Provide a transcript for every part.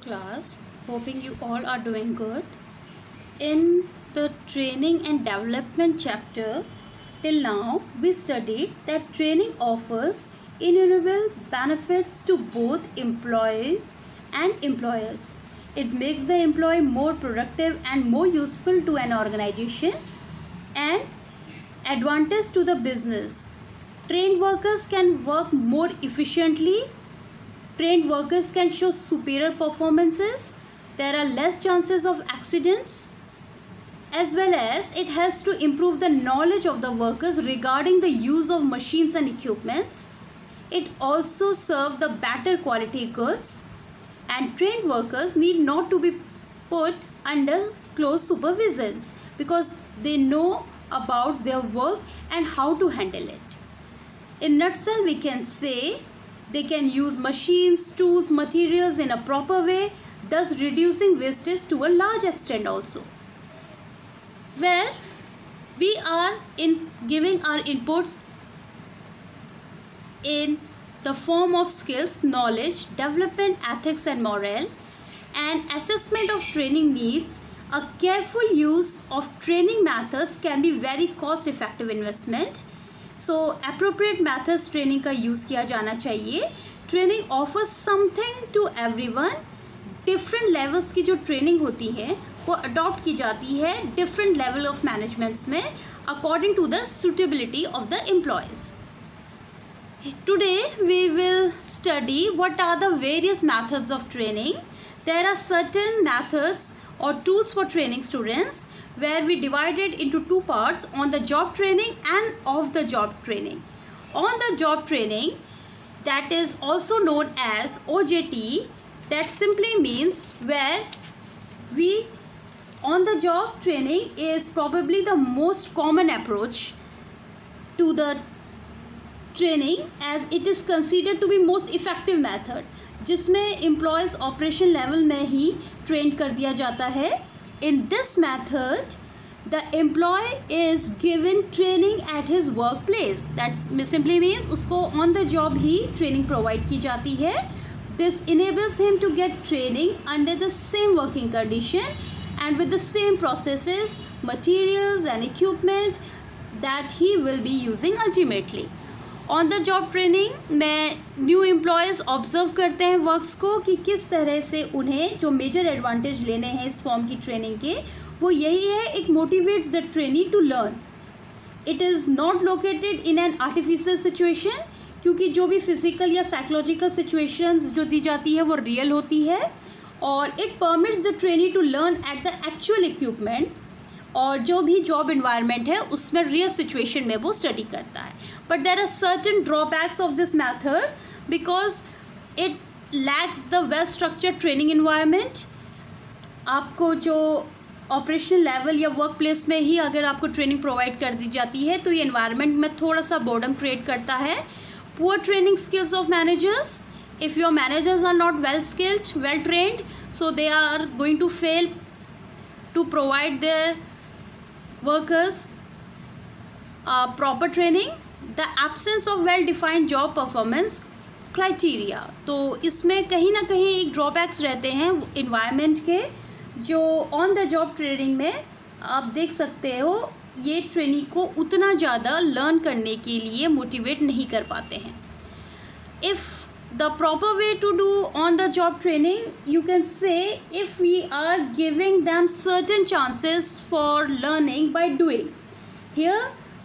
class. Hoping you all are doing good. In the training and development chapter, till now we studied that training offers innumerable benefits to both employees and employers. It makes the employee more productive and more useful to an organization and advantage to the business. Trained workers can work more efficiently. Trained workers can show superior performances. There are less chances of accidents, as well as it helps to improve the knowledge of the workers regarding the use of machines and equipments. It also serves the better quality goods, and trained workers need not to be put under close supervisions because they know about their work and how to handle it. In nutshell, we can say they can use machines, tools, materials in a proper way, thus reducing wastage to a large extent also. Where we are giving our inputs in the form of skills, knowledge, development, ethics and morale, and assessment of training needs. A careful use of training methods can be very cost effective investment. So appropriate methods training का use किया जाना चाहिए. Training offers something to everyone. Different levels की जो training होती है वो adopt की जाती है डिफरेंट लेवल ऑफ मैनेजमेंट्स में according to the suitability of the employees. Today we will study what are the various methods of training. There are certain methods or tools for training students where we divide it into two parts: on the job training and off the job training. On the job training, that is also known as OJT, that simply means where we on the job training is probably the most common approach to the training as it is considered to be most effective method, जिसमें employees operation level में ही train कर दिया जाता है. In this method, the employee is given training at his workplace. That simply means उसको on the job he training provide की जाती है. This enables him to get training under the same working condition and with the same processes, materials and equipment that he will be using ultimately. On the job training में new employees observe करते हैं works को कि किस तरह से उन्हें जो मेजर एडवांटेज लेने हैं इस फॉर्म की ट्रेनिंग के, वो यही है it motivates the trainee to learn. It is not located in an artificial situation, क्योंकि जो भी फिजिकल या साइकोलॉजिकल सिचुएशंस जो दी जाती है वो रियल होती है. और it permits the trainee to learn at the actual equipment, और जो भी जॉब इन्वायरमेंट है उसमें रियल सिचुएशन में वो स्टडी करता है. But there are certain drawbacks of this method because it lacks the well structured training environment. आपको जो ऑपरेशन लेवल या वर्क प्लेस में ही अगर आपको ट्रेनिंग प्रोवाइड कर दी जाती है तो ये इन्वायरमेंट में थोड़ा सा बोर्डम क्रिएट करता है. Poor training skills of managers. If your managers are not well skilled, well trained, so they are going to fail to provide their workers proper training. The absence of well defined job performance criteria. तो इसमें कहीं ना कहीं एक drawbacks रहते हैं environment के, जो ऑन द जॉब ट्रेनिंग में आप देख सकते हो ये ट्रेनी को उतना ज़्यादा लर्न करने के लिए मोटिवेट नहीं कर पाते हैं. If the proper way to do on the job training, you can say, if we are giving them certain chances for learning by doing. Here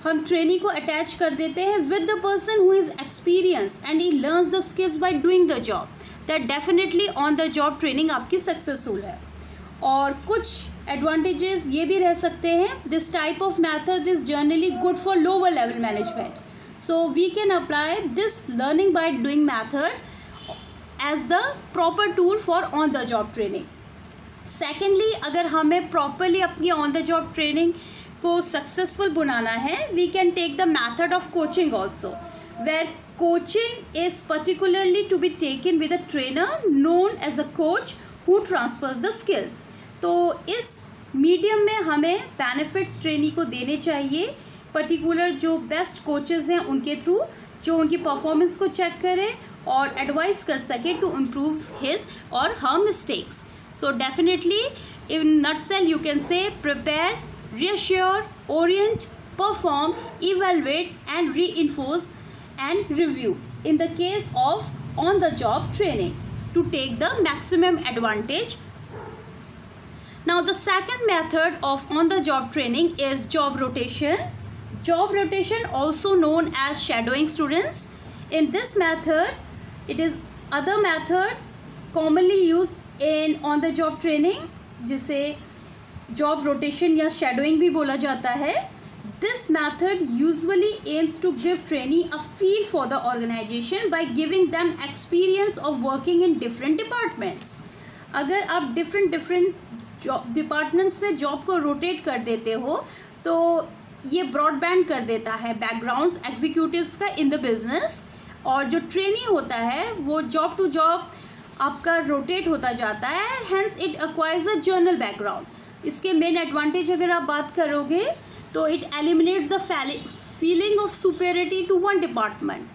हम ट्रेनी को अटैच कर देते हैं with the person who is experienced and he learns the skills by doing the job. That definitely on the job training आपकी successful है. और कुछ advantages ये भी रह सकते हैं. This type of method is generally good for lower level management. So we can apply this learning by doing method as the proper tool for on the job training. Secondly, अगर हमें properly अपनी on the job training को successful बनाना है, we can take the method of coaching also, where coaching is particularly to be taken with a trainer known as a coach who transfers the skills. तो इस medium में हमें benefits trainee को देने चाहिए, particular जो best coaches हैं उनके थ्रू, जो उनकी परफॉर्मेंस को चेक करें और एडवाइस कर सके to improve his or her mistakes. So definitely in nutshell you can say prepare, reassure, orient, perform, evaluate and reinforce and review in the case of on-the-job training to take the maximum advantage. Now the second method of on-the-job training is job rotation. Job rotation also known as shadowing students. In this method, it is other method commonly used in on-the-job training जिसे job rotation या shadowing भी बोला जाता है. This method usually aims to give trainee a feel for the organisation by giving them experience of working in different departments. अगर आप different job departments में job को रोटेट कर देते हो तो ये ब्रॉडबैंड कर देता है बैकग्राउंड्स एग्जीक्यूटिव्स का इन द बिजनेस, और जो ट्रेनी होता है वो जॉब टू जॉब आपका रोटेट होता जाता है. Hence it acquires a general background. इसके मेन एडवांटेज अगर आप बात करोगे तो it eliminates the feeling of superiority to one department.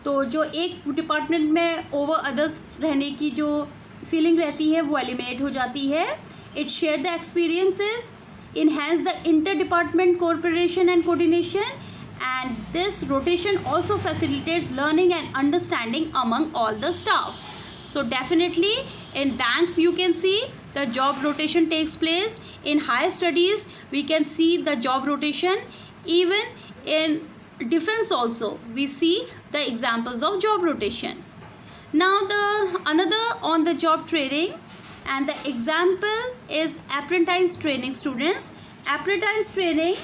तो जो एक डिपार्टमेंट में ओवर अदर्स रहने की जो फीलिंग रहती है वो एलिमिनेट हो जाती है. It share the experiences, enhance the inter-department cooperation and coordination, and this rotation also facilitates learning and understanding among all the staff. So definitely in banks you can see the job rotation takes place. In higher studies we can see the job rotation. Even in defense also we see the examples of job rotation. Now the another on the job training, and the example is apprentice training students. Apprentice training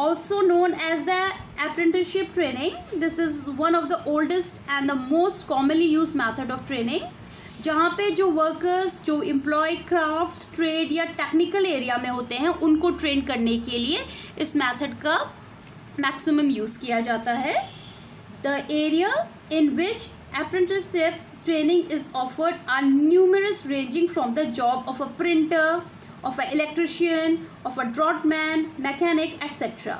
also known as the apprenticeship training. This is one of the oldest and the most commonly used method of training, जहाँ पे जो workers जो employ crafts trade या technical area में होते हैं उनको train करने के लिए इस मेथड का मैक्सिमम यूज़ किया जाता है. The area in which apprenticeship training is offered are numerous, ranging from the job of a printer, of an electrician, of a draughtman, mechanic, etc.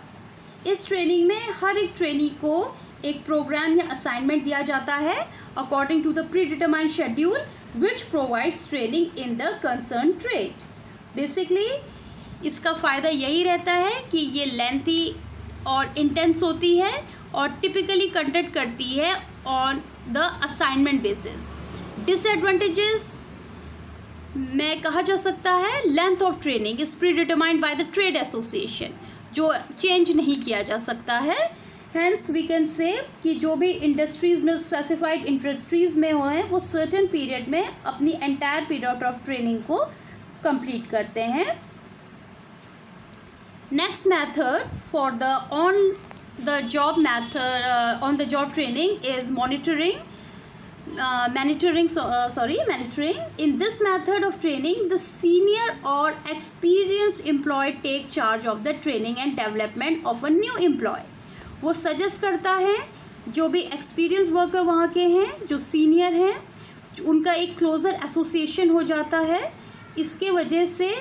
इस ट्रेनिंग में हर एक ट्रेनी को एक प्रोग्राम या असाइनमेंट दिया जाता है according to the pre determined schedule which provides training in the concern trade. Basically इसका फ़ायदा यही रहता है कि ये लेंथी और इंटेंस होती है और टिपिकली कंडक्ट करती है on the assignment basis. Disadvantages में कहा जा सकता है length of training is pre determined by the trade association, जो चेंज नहीं किया जा सकता है. हेंस वी कैन से कि जो भी इंडस्ट्रीज़ में स्पेसिफाइड इंडस्ट्रीज़ में हो वो सर्टेन पीरियड में अपनी एंटायर पीरियड ऑफ ट्रेनिंग को कंप्लीट करते हैं. Next method for the on the job method on the job training is monitoring. In this method of training, the senior or experienced employee take charge of the training and development of a new employee. वो suggest करता है जो भी experience worker वहाँ के हैं, जो senior हैं, उनका एक क्लोजर एसोसिएशन हो जाता है. इसके वजह से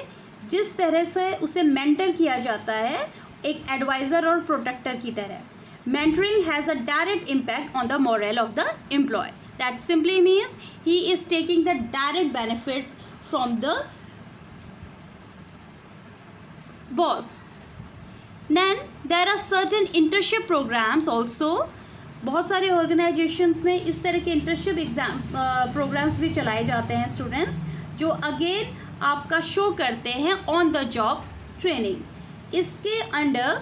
जिस तरह से उसे मेंटर किया जाता है एक एडवाइज़र और प्रोटेक्टर की तरह. Mentoring has a direct impact on the morale of the employee. That simply means he is taking the direct benefits from the boss. Then there are certain internship programs also. बहुत सारे organisations में इस तरह के internship programmes भी चलाए जाते हैं स्टूडेंट्स, जो अगेन आपका शो करते हैं ऑन द जॉब ट्रेनिंग. इसके under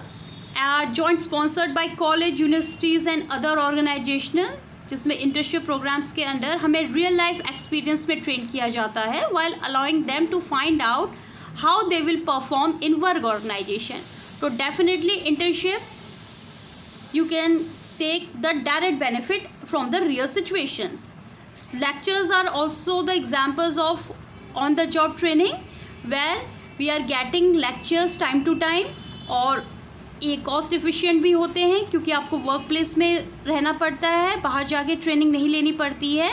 joint sponsored by college, universities and other organizational, जिसमें इंटर्नशिप प्रोग्राम्स के अंडर हमें रियल लाइफ एक्सपीरियंस में ट्रेन किया जाता है while allowing them to find out how they will perform in work organization. तो definitely internship you can take the direct benefit from the real situations. Lectures are also the examples of on the job training where we are getting lectures time to time, और ये cost efficient भी होते हैं क्योंकि आपको work place में रहना पड़ता है, बाहर जाके ट्रेनिंग नहीं लेनी पड़ती है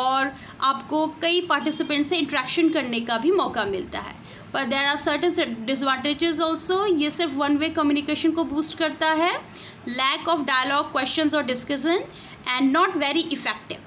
और आपको कई पार्टिसिपेंट से इंट्रैक्शन करने का भी मौका मिलता है. पर there are certain disadvantages also. ये सिर्फ वन वे कम्युनिकेशन को बूस्ट करता है, lack of dialogue, questions or discussion, and not very effective.